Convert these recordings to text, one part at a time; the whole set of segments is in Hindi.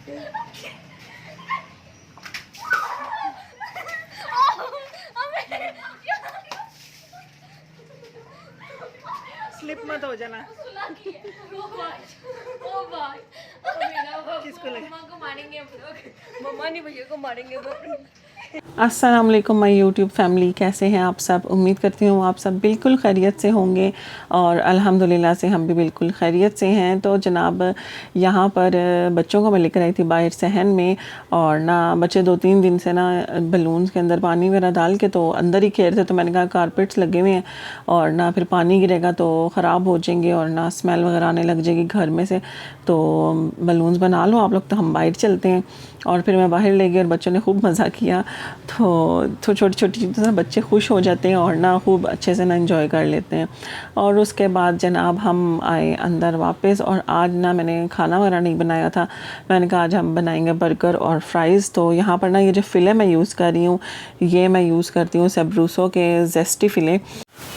स्लिप मत हो जाना। किसको लगे? मम्मा को मारेंगे हम लोग, मम्मा नहीं भैया को मारेंगे वो। अस्सलाम वालेकुम माय यूट्यूब फैमिली, कैसे हैं आप सब? उम्मीद करती हूँ आप सब बिल्कुल खैरियत से होंगे और अल्हम्दुलिल्लाह से हम भी बिल्कुल खैरियत से हैं। तो जनाब यहाँ पर बच्चों को मैं लेकर आई थी बाहर सहन में, और ना बच्चे 2-3 दिन से ना बलून्स के अंदर पानी वगैरह डाल के तो अंदर ही खेल रहे थे। तो मैंने कहा कारपेट्स लगे हुए हैं और ना फिर पानी गिरेगा तो ख़राब हो जाएंगे और ना स्मेल वगैरह आने लग जाएगी घर में से, तो बलून्स बना लो आप लोग, तो हम बाहर चलते हैं। और फिर मैं बाहर ले गई और बच्चों ने खूब मज़ा किया। तो छोटी छोटी चीज़ों से बच्चे खुश हो जाते हैं और ना खूब अच्छे से ना एंजॉय कर लेते हैं। और उसके बाद जनाब हम आए अंदर वापस, और आज ना मैंने खाना वगैरह नहीं बनाया था। मैंने कहा आज हम बनाएंगे बर्गर और फ्राइज़। तो यहाँ पर ना ये जो फ़िले मैं यूज़ कर रही हूँ, ये मैं यूज़ करती हूँ सेब्रूसो के ज़ेस्टी फ़िले।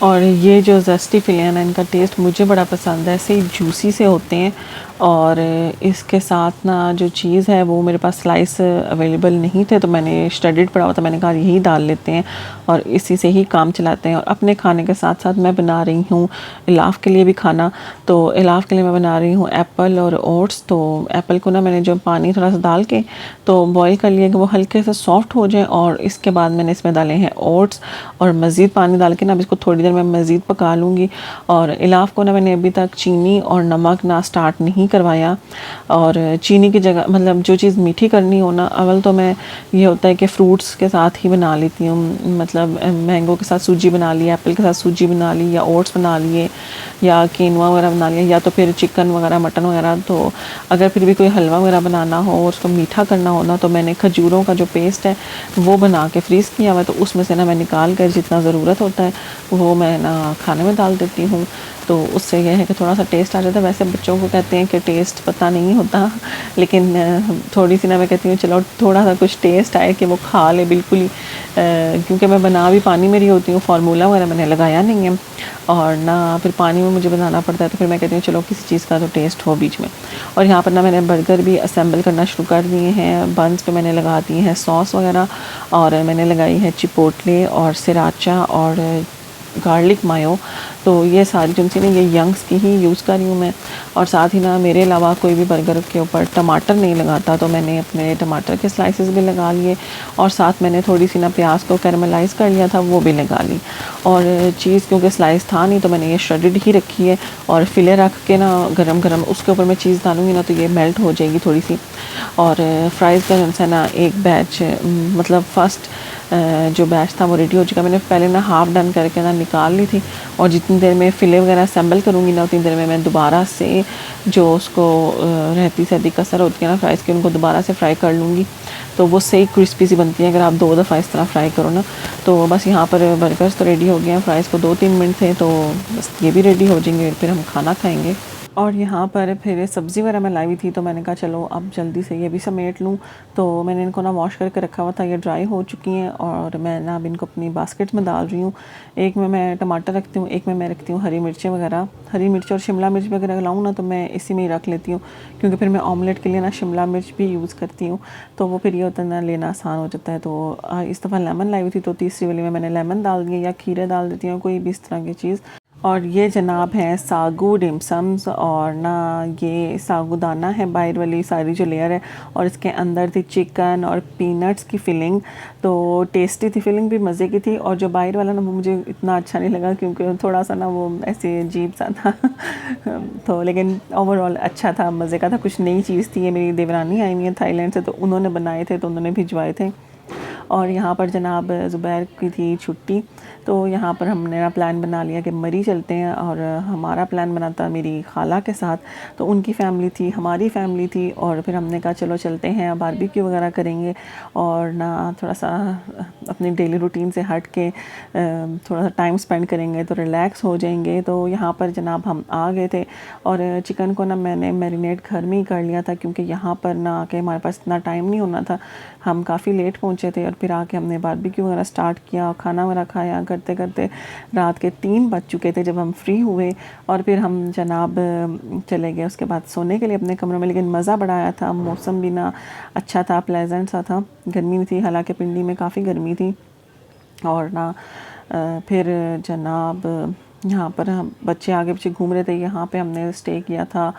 और ये जो ज़ेस्टी फ़िले हैं ना, इनका टेस्ट मुझे बड़ा पसंद है, ऐसे ही जूसी से होते हैं। और इसके साथ ना जो चीज़ है वो मेरे पास स्लाइस अवेलेबल नहीं थे, तो मैंने श्रेडेड पड़ा हुआ था, मैंने कहा यही डाल लेते हैं और इसी से ही काम चलाते हैं। और अपने खाने के साथ साथ मैं बना रही हूँ इलाफ के लिए भी खाना। तो इलाफ के लिए मैं बना रही हूँ एप्पल और ओट्स। तो एप्पल को ना मैंने जो पानी थोड़ा सा डाल के तो बॉईल कर लिया कि वो हल्के से सॉफ्ट हो जाए, और इसके बाद मैंने इसमें डाले हैं ओट्स और मज़ीद पानी डाल के ना अब इसको थोड़ी देर मैं मज़ीद पका लूँगी। और इलाफ को ना मैंने अभी तक चीनी और नमक ना स्टार्ट नहीं करवाया। और चीनी की जगह मतलब जो चीज़ मीठी करनी हो ना, अव्वल तो मैं ये होता है कि फ्रूट्स के साथ ही बना लेती हूँ, मतलब मैंगो के साथ सूजी बना ली, एप्पल के साथ सूजी बना ली, या ओट्स बना लिए, या कीनवा वगैरह बना लिया, या तो फिर चिकन वगैरह मटन वगैरह। तो अगर फिर भी कोई हलवा वगैरह बनाना हो और उसको मीठा करना हो ना, तो मैंने खजूरों का जो पेस्ट है वो बना के फ्रीज़ किया हुआ है, तो उसमें से ना मैं निकाल कर जितना ज़रूरत होता है वो मैं ना खाने में डाल देती हूँ। तो उससे यह है कि थोड़ा सा टेस्ट आ जाता है। वैसे बच्चों को कहते हैं कि टेस्ट पता नहीं होता, लेकिन थोड़ी सी ना मैं कहती हूँ चलो थोड़ा सा कुछ टेस्ट आए कि वो खा ले बिल्कुल ही, क्योंकि मैं बना भी पानी में रही होती हूँ, फार्मूला वगैरह मैंने लगाया नहीं है और ना फिर पानी में मुझे बनाना पड़ता है, तो फिर मैं कहती हूँ चलो किसी चीज़ का तो टेस्ट हो बीच में। और यहाँ पर ना मैंने बर्गर भी असेंबल करना शुरू कर दिए हैं। बंस पे मैंने लगा दी हैं सॉस वगैरह, और मैंने लगाई है चिपोटले और सिराचा और गार्लिक मायो। तो ये सारी जो सी ना ये यंग्स की ही यूज़ कर रही हूँ मैं। और साथ ही ना मेरे अलावा कोई भी बर्गर के ऊपर टमाटर नहीं लगाता, तो मैंने अपने टमाटर के स्लाइसेस भी लगा लिए, और साथ मैंने थोड़ी सी ना प्याज को कैरमलाइज़ कर लिया था, वो भी लगा ली। और चीज़ क्योंकि स्लाइस था नहीं तो मैंने ये श्रेडेड ही रखी है, और फिले रख के ना गरम गरम उसके ऊपर मैं चीज़ डालूँगी ना तो ये मेल्ट हो जाएगी थोड़ी सी। और फ्राइज़ का जो है ना एक बैच मतलब फ़र्स्ट जो बैच था वो रेडी हो चुका। मैंने पहले ना हाफ़ डन करके ना निकाल ली थी, और जितनी देर में फ़िले वगैरह असेंबल करूँगी ना उतनी देर में मैं दोबारा से जो उसको रहती सहती कसर होती है ना फ्राइज़ की, उनको दोबारा से फ्राई कर लूँगी, तो वो सही क्रिस्पी सी बनती है अगर आप 2 दफ़ा इस तरह फ्राई करो ना। तो बस यहाँ पर बर्गर्स तो रेडी हो गए हैं, फ्राइज़ को 2-3 मिनट थे, तो बस ये भी रेडी हो जाएंगे, फिर हम खाना खाएँगे। और यहाँ पर फिर सब्ज़ी वगैरह मैं लाई हुई थी, तो मैंने कहा चलो अब जल्दी से ये भी समेट लूँ। तो मैंने इनको ना वॉश करके रखा हुआ था, ये ड्राई हो चुकी हैं, और मैं ना अब इनको अपनी बास्केट में डाल रही हूँ। एक में मैं टमाटर रखती हूँ, एक में मैं रखती हूँ हरी मिर्चें वगैरह। हरी मिर्च और शिमला मिर्च वगैरह लाऊँ ना तो मैं इसी में ही रख लेती हूँ, क्योंकि फिर मैं ऑमलेट के लिए ना शिमला मिर्च भी यूज़ करती हूँ, तो वो फिर ये होता है ना लेना आसान हो जाता है। तो इस दफ़ा लेमन लाई हुई थी, तो तीसरी वाली में मैंने लेमन डाल दिए, या खीरे डाल देती हूँ, कोई भी इस तरह की चीज़। और ये जनाब हैं सागू डिमसम्स, और ना ये सागूदाना है बाहर वाली सारी जो लेयर है, और इसके अंदर थी चिकन और पीनट्स की फिलिंग। तो टेस्टी थी, फिलिंग भी मज़े की थी। और जो बाहर वाला ना वो मुझे इतना अच्छा नहीं लगा, क्योंकि थोड़ा सा ना वो ऐसे अजीब सा था तो लेकिन ओवरऑल अच्छा था, मज़े का था, कुछ नई चीज़ थी। ये मेरी देवरानी आई हुई है थाईलैंड से, तो उन्होंने बनाए थे, तो उन्होंने भिजवाए थे। और यहाँ पर जनाब ज़ुबैर की थी छुट्टी, तो यहाँ पर हमने प्लान बना लिया कि मरी चलते हैं। और हमारा प्लान बना था मेरी खाला के साथ, तो उनकी फ़ैमिली थी, हमारी फ़ैमिली थी, और फिर हमने कहा चलो चलते हैं, बारबेक्यू वगैरह करेंगे, और ना थोड़ा सा अपनी डेली रूटीन से हट के थोड़ा सा टाइम स्पेंड करेंगे तो रिलैक्स हो जाएंगे। तो यहाँ पर जनाब हम आ गए थे, और चिकन को ना मैंने मैरिनेट घर में ही कर लिया था, क्योंकि यहाँ पर ना आके हमारे पास इतना टाइम नहीं होना था, हम काफ़ी लेट पहुँचे थे, और फिर आके हमने बारबेक्यू वगैरह स्टार्ट किया, खाना वगैरह खाया। करते करते रात के 3 बज चुके थे जब हम फ्री हुए और फिर हम जनाब चले गए उसके बाद सोने के लिए अपने कमरों में। लेकिन मज़ा बड़ा आया था, मौसम भी ना अच्छा था, प्लेजेंट सा था। गर्मी थी, हालांकि पिंडी में काफ़ी गर्मी थी। और ना फिर जनाब यहाँ पर हम बच्चे आगे पीछे घूम रहे थे, यहाँ पे हमने स्टे किया था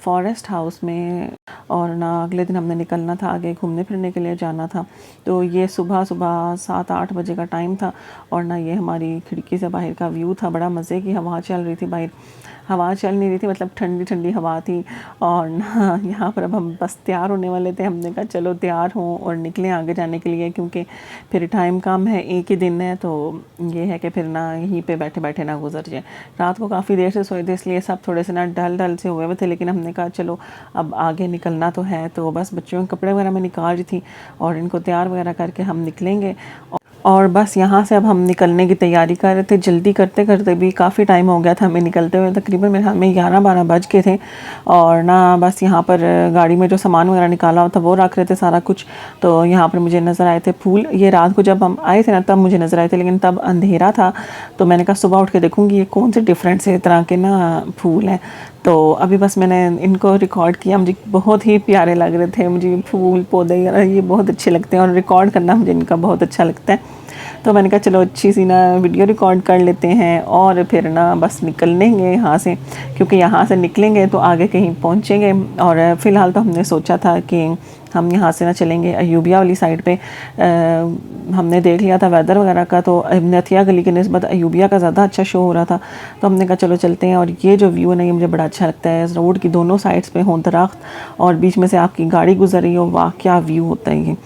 फॉरेस्ट हाउस में। और ना अगले दिन हमने निकलना था, आगे घूमने फिरने के लिए जाना था। तो ये सुबह सुबह 7-8 बजे का टाइम था और ना ये हमारी खिड़की से बाहर का व्यू था। बड़ा मज़े की हवा चल रही थी बाहर, हवा चल नहीं रही थी मतलब ठंडी ठंडी हवा थी। और ना यहाँ पर अब हम बस तैयार होने वाले थे। हमने कहा चलो तैयार हों और निकलें आगे जाने के लिए, क्योंकि फिर टाइम कम है, एक ही दिन है, तो ये है कि फिर ना यहीं पे बैठे बैठे ना गुजर जाए। रात को काफ़ी देर से सोए थे, इसलिए सब थोड़े से ना डल से हुए हुए थे। लेकिन हमने कहा चलो अब आगे निकलना तो है, तो बस बच्चों के कपड़े वगैरह मैं निकाल रही थी और इनको तैयार वगैरह करके हम निकलेंगे। और बस यहाँ से अब हम निकलने की तैयारी कर रहे थे। जल्दी करते करते भी काफ़ी टाइम हो गया था हमें निकलते हुए, तकरीबन मेरे हाथ में 11-12 बज के थे। और ना बस यहाँ पर गाड़ी में जो सामान वगैरह निकाला हुआ था वो रख रहे थे सारा कुछ। तो यहाँ पर मुझे नज़र आए थे फूल। ये रात को जब हम आए थे ना तब मुझे नज़र आए थे, लेकिन तब अंधेरा था। तो मैंने कहा सुबह उठ के देखूँगी ये कौन से डिफरेंट से तरह के ना फूल हैं। तो अभी बस मैंने इनको रिकॉर्ड किया, मुझे बहुत ही प्यारे लग रहे थे। मुझे फूल पौधे ये बहुत अच्छे लगते हैं और रिकॉर्ड करना मुझे इनका बहुत अच्छा लगता है। तो मैंने कहा चलो अच्छी सी ना वीडियो रिकॉर्ड कर लेते हैं और फिर ना बस निकलेंगे यहाँ से, क्योंकि यहाँ से निकलेंगे तो आगे कहीं पहुँचेंगे। और फ़िलहाल तो हमने सोचा था कि हम यहाँ से ना चलेंगे अयूबिया वाली साइड पे। हमने देख लिया था वेदर वगैरह का, तो नथिया गली के निस्बत अयूबिया का ज़्यादा अच्छा शो हो रहा था। तो हमने कहा चलो चलते हैं। और ये जो व्यू है ना ये मुझे बड़ा अच्छा लगता है। रोड की दोनों साइड्स पे हों दरख्त और बीच में से आपकी गाड़ी गुजर रही हो, वाह क्या व्यू होता है ये।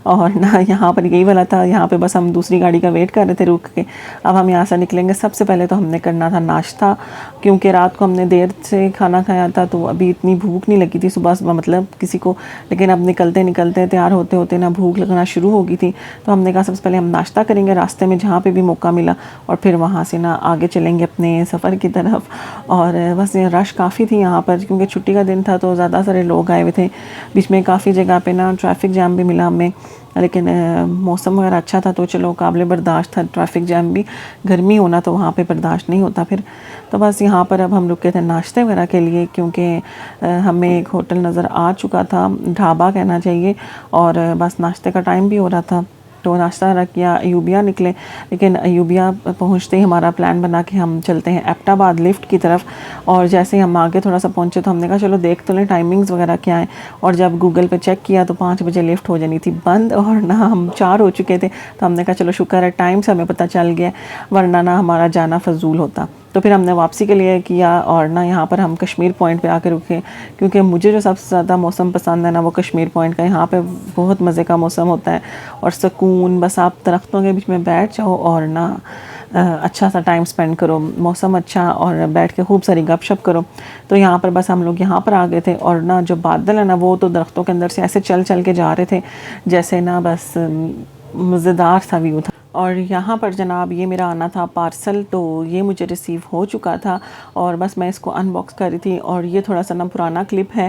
और ना यहाँ पर यही वाला था, यहाँ पे बस हम दूसरी गाड़ी का वेट कर रहे थे रुक के। अब हम यहाँ से निकलेंगे। सबसे पहले तो हमने करना था नाश्ता, क्योंकि रात को हमने देर से खाना खाया था तो अभी इतनी भूख नहीं लगी थी सुबह सुबह मतलब किसी को। लेकिन अब निकलते निकलते तैयार होते होते ना भूख लगना शुरू हो गई थी। तो हमने कहा सबसे पहले हम नाश्ता करेंगे रास्ते में जहाँ पे भी मौका मिला, और फिर वहाँ से ना आगे चलेंगे अपने सफ़र की तरफ। और बस ये रश काफ़ी थी यहाँ पर, क्योंकि छुट्टी का दिन था तो ज़्यादा सारे लोग आए हुए थे। बीच में काफ़ी जगह पे ना ट्रैफिक जैम भी मिला हमें, लेकिन मौसम वगैरह अच्छा था तो चलो काबिल बर्दाश्त था। ट्रैफिक जैम भी, गर्मी होना तो वहाँ पे बर्दाश्त नहीं होता फिर। तो बस यहाँ पर अब हम रुके थे नाश्ते वगैरह के लिए, क्योंकि हमें एक होटल नज़र आ चुका था, ढाबा कहना चाहिए। और बस नाश्ते का टाइम भी हो रहा था तो नाश्ता रख किया, अयूबिया निकले। लेकिन अयूबिया पहुँचते ही हमारा प्लान बना कि हम चलते हैं एबटाबाद लिफ्ट की तरफ। और जैसे ही हम आगे थोड़ा सा पहुँचे तो हमने कहा चलो देख तो लें टाइमिंग्स वगैरह क्या है। और जब गूगल पे चेक किया तो 5 बजे लिफ्ट हो जानी थी बंद, और ना हम 4 हो चुके थे। तो हमने कहा चलो शुक्र है टाइम से हमें पता चल गया, वरना ना हमारा जाना फजूल होता। तो फिर हमने वापसी के लिए किया और ना यहाँ पर हम कश्मीर पॉइंट पे आके रुके, क्योंकि मुझे जो सबसे ज़्यादा मौसम पसंद है ना वो कश्मीर पॉइंट का। यहाँ पे बहुत मज़े का मौसम होता है और सुकून, बस आप दरख्तों के बीच में बैठ जाओ और ना अच्छा सा टाइम स्पेंड करो, मौसम अच्छा, और बैठ के खूब सारी गपशप करो। तो यहाँ पर बस हम लोग यहाँ पर आ गए थे। और ना जो बादल है ना वो तो दरख्तों के अंदर से ऐसे चल चल के जा रहे थे जैसे ना बस मज़ेदार सा व्यू था। और यहाँ पर जनाब ये मेरा आना था पार्सल, तो ये मुझे रिसीव हो चुका था और बस मैं इसको अनबॉक्स कर रही थी। और ये थोड़ा सा ना पुराना क्लिप है,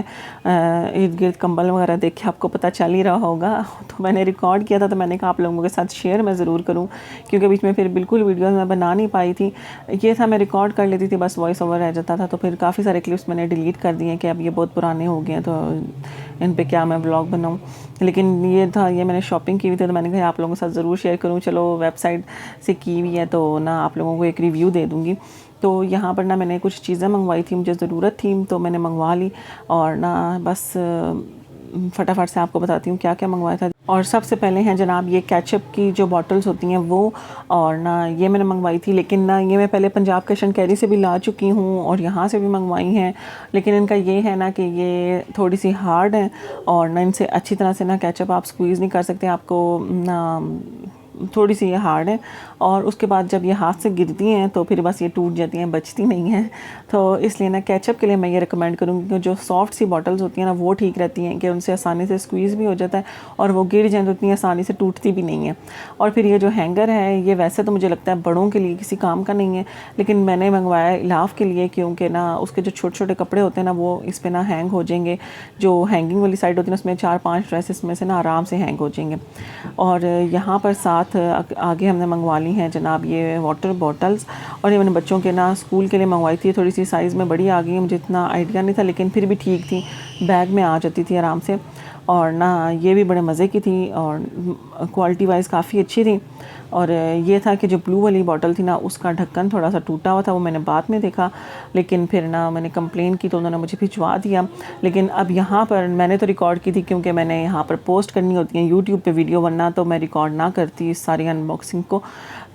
इर्द गिर्द कंबल वगैरह देख के आपको पता चल ही रहा होगा। तो मैंने रिकॉर्ड किया था, तो मैंने कहा आप लोगों के साथ शेयर मैं ज़रूर करूँ, क्योंकि बीच में फिर बिल्कुल वीडियोज़ मैं बना नहीं पाई थी। ये था मैं रिकॉर्ड कर लेती थी, बस वॉइस ओवर रह जाता था। तो फिर काफ़ी सारे क्लिप्स मैंने डिलीट कर दिए कि अब ये बहुत पुराने हो गए हैं, तो इन पे क्या मैं व्लॉग बनाऊँ। लेकिन ये था, ये मैंने शॉपिंग की हुई थी तो मैंने कहा आप लोगों के साथ ज़रूर शेयर करूँ। चलो वेबसाइट से की हुई है तो ना आप लोगों को एक रिव्यू दे दूँगी। तो यहाँ पर ना मैंने कुछ चीज़ें मंगवाई थी, मुझे ज़रूरत थी तो मैंने मंगवा ली। और ना बस फटाफट से आपको बताती हूँ क्या क्या मंगवाया था। और सबसे पहले हैं जनाब ये केचप की जो बॉटल्स होती हैं वो, और ना ये मैंने मंगवाई थी। लेकिन ना ये मैं पहले पंजाब कैश एंड कैरी से भी ला चुकी हूँ और यहाँ से भी मंगवाई हैं। लेकिन इनका ये है ना कि ये थोड़ी सी हार्ड है और ना इनसे अच्छी तरह से ना केचप आप स्क्वीज़ नहीं कर सकते, आपको ना थोड़ी सी ये हार्ड है, और उसके बाद जब ये हाथ से गिरती हैं तो फिर बस ये टूट जाती हैं, बचती नहीं हैं। तो इसलिए ना केचप के लिए मैं ये रिकमेंड करूँगी कि जो सॉफ्ट सी बॉटल्स होती हैं ना वो ठीक रहती हैं, कि उनसे आसानी से स्क्वीज़ भी हो जाता है और वो गिर जाए तो उतनी आसानी से टूटती भी नहीं है। और फिर ये जो हैंगर है ये वैसे तो मुझे लगता है बड़ों के लिए किसी काम का नहीं है, लेकिन मैंने मंगवाया इलाफ के लिए, क्योंकि ना उसके जो छोटे छोटे कपड़े होते हैं ना वो इस पर ना हैंग हो जाएंगे। जो हैंगिंग वाली साइड होती है ना उसमें 4-5 ड्रेसेस में से ना आराम से हैंग हो जाएंगे। और यहाँ पर साथ आगे हमने मंगवा ली हैं जनाब ये वाटर बॉटल्स, और ये मैंने बच्चों के ना स्कूल के लिए मंगवाई थी। थोड़ी सी साइज़ में बड़ी आ गई है, मुझे इतना आइडिया नहीं था, लेकिन फिर भी ठीक थी, बैग में आ जाती थी आराम से। और ना ये भी बड़े मज़े की थी और क्वालिटी वाइज काफ़ी अच्छी थी। और ये था कि जो ब्लू वाली बॉटल थी ना उसका ढक्कन थोड़ा सा टूटा हुआ था, वो मैंने बाद में देखा, लेकिन फिर ना मैंने कंप्लेन की तो उन्होंने मुझे भिजवा दिया। लेकिन अब यहाँ पर मैंने तो रिकॉर्ड की थी, क्योंकि मैंने यहाँ पर पोस्ट करनी होती है यूट्यूब पे वीडियो, वरना तो मैं रिकॉर्ड ना करती इस सारी अनबॉक्सिंग को।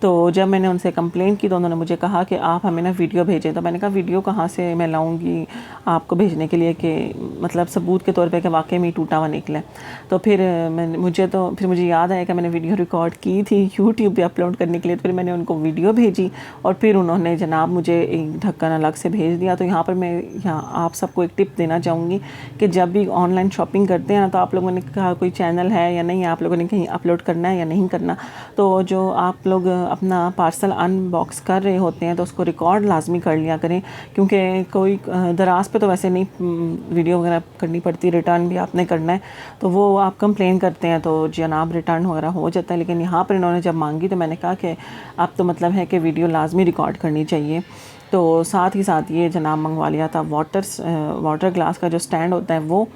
तो जब मैंने उनसे कंप्लेन की तो उन्होंने मुझे कहा कि आप हमें ना वीडियो भेजें। तो मैंने कहा वीडियो कहाँ से मैं लाऊंगी आपको भेजने के लिए, कि मतलब सबूत के तौर पे कि वाकई में टूटा हुआ निकला। तो फिर मुझे याद आया कि मैंने वीडियो रिकॉर्ड की थी यूट्यूब पे अपलोड करने के लिए। तो फिर मैंने उनको वीडियो भेजी और फिर उन्होंने जनाब मुझे एक ढक्कन अलग से भेज दिया। तो यहाँ पर मैं आप सबको एक टिप देना चाहूँगी कि जब भी ऑनलाइन शॉपिंग करते हैं ना, तो आप लोगों ने कहा कोई चैनल है या नहीं, आप लोगों ने कहीं अपलोड करना है या नहीं करना, तो जो आप लोग अपना पार्सल अनबॉक्स कर रहे होते हैं तो उसको रिकॉर्ड लाजमी कर लिया करें, क्योंकि कोई दराज पे तो वैसे नहीं वीडियो वगैरह करनी पड़ती, रिटर्न भी आपने करना है, तो वो आप कंप्लेन करते हैं तो जनाब रिटर्न वगैरह हो जाता है। लेकिन यहाँ पर इन्होंने जब मांगी तो मैंने कहा कि अब तो मतलब है कि वीडियो लाजमी रिकॉर्ड करनी चाहिए। तो साथ ही साथ ये जनाब मंगवा लिया था वाटर ग्लास का जो स्टैंड होता है वो।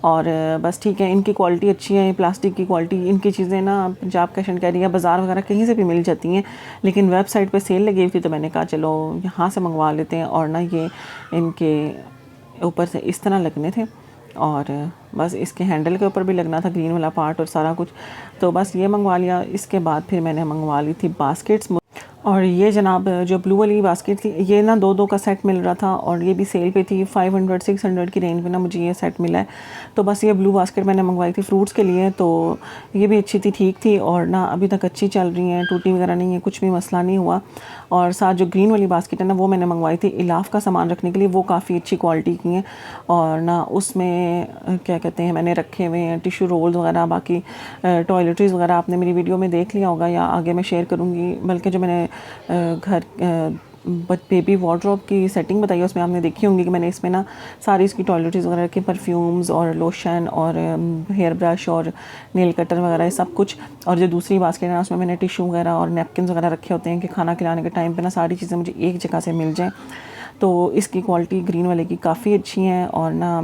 और बस ठीक है, इनकी क्वालिटी अच्छी है, प्लास्टिक की क्वालिटी, इनकी चीज़ें ना पंजाब कैश एंड कैरी या बाज़ार वगैरह कहीं से भी मिल जाती हैं, लेकिन वेबसाइट पे सेल लगी हुई थी तो मैंने कहा चलो यहाँ से मंगवा लेते हैं। और ना ये इनके ऊपर से इस तरह लगने थे और बस इसके हैंडल के ऊपर भी लगना था ग्रीन वाला पार्ट और सारा कुछ, तो बस ये मंगवा लिया। इसके बाद फिर मैंने मंगवा ली थी बास्केट्स। और ये जनाब जो ब्लू वाली बास्केट थी ये ना 2-2 का सेट मिल रहा था और ये भी सेल पे थी, 500-600 की रेंज में ना मुझे ये सेट मिला है। तो बस ये ब्लू बास्केट मैंने मंगवाई थी फ्रूट्स के लिए, तो ये भी अच्छी थी, ठीक थी और ना अभी तक अच्छी चल रही हैं, टूटी वगैरह नहीं है, कुछ भी मसला नहीं हुआ। और साथ जो ग्रीन वाली बास्केट है ना वो मैंने मंगवाई थी इलाफ का सामान रखने के लिए, वो काफ़ी अच्छी क्वालिटी की हैं और ना उसमें क्या कहते हैं मैंने रखे हुए हैं टिश्यू रोल्स वगैरह, बाकी टॉयलेटरीज़ वगैरह आपने मेरी वीडियो में देख लिया होगा या आगे मैं शेयर करूँगी। बल्कि जो मैंने घर बेबी वार्डरोब की सेटिंग बताई है उसमें आपने देखी होंगी कि मैंने इसमें ना सारी इसकी टॉयलेटरीज़ वगैरह के परफ्यूम्स और लोशन और हेयर ब्रश और नेल कटर वगैरह सब कुछ, और जो दूसरी बास्केट है ना उसमें मैंने टिश्यू वगैरह और नैपकिन वगैरह रखे होते हैं कि खाना खिलाने के टाइम पे ना सारी चीज़ें मुझे एक जगह से मिल जाएँ। तो इसकी क्वालिटी ग्रीन वाले की काफ़ी अच्छी हैं और ना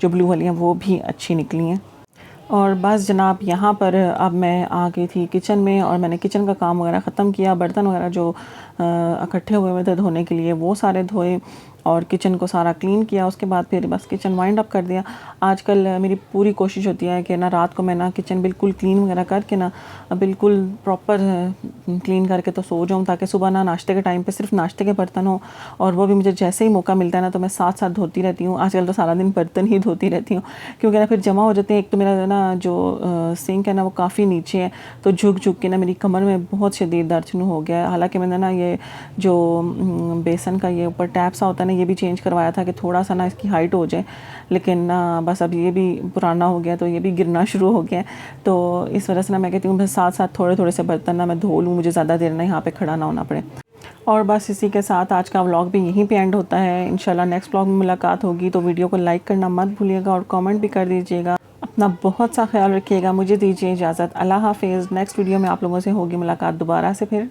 जो ब्लू वाली हैं वो भी अच्छी निकली हैं। और बस जनाब यहाँ पर अब मैं आ गई थी किचन में और मैंने किचन का काम वगैरह ख़त्म किया। बर्तन वगैरह जो इकट्ठे हुए थे धोने के लिए वो सारे धोए और किचन को सारा क्लीन किया। उसके बाद फिर बस किचन वाइंड अप कर दिया। आजकल मेरी पूरी कोशिश होती है कि ना रात को मैं ना किचन बिल्कुल क्लीन वगैरह करके ना बिल्कुल प्रॉपर क्लीन करके तो सो जाऊँ, ताकि सुबह ना नाश्ते के टाइम पे सिर्फ नाश्ते के बर्तन हो, और वो भी मुझे जैसे ही मौका मिलता है ना तो मैं साथ साथ धोती रहती हूँ। आजकल तो सारा दिन बर्तन ही धोती रहती हूँ, क्योंकि ना फिर जमा हो जाते हैं। एक तो मेरा ना जो सिंक है ना वो काफ़ी नीचे है, तो झुक झुक के ना मेरी कमर में बहुत शदीद दर्द शुरू हो गया है। हालांकि मैंने ना ये जो बेसन का ये ऊपर टैप सा होता है ना ये भी चेंज करवाया था कि थोड़ा सा ना इसकी हाइट हो जाए, लेकिन ना बस अब ये भी पुराना हो गया तो ये भी गिरना शुरू हो गया। तो इस वजह से ना मैं कहती हूँ बस साथ साथ थोड़े थोड़े से बर्तन ना मैं धो लूँ, मुझे ज़्यादा देर ना यहाँ पे खड़ा ना होना पड़े। और बस इसी के साथ आज का व्लॉग भी यहीं पे एंड होता है। इंशाल्लाह नेक्स्ट व्लॉग में मुलाकात होगी, तो वीडियो को लाइक करना मत भूलिएगा और कमेंट भी कर दीजिएगा। अपना बहुत सा ख्याल रखिएगा। मुझे दीजिए इजाज़त। अल्लाह हाफिज़। नेक्स्ट वीडियो में आप लोगों से होगी मुलाकात दोबारा से फिर।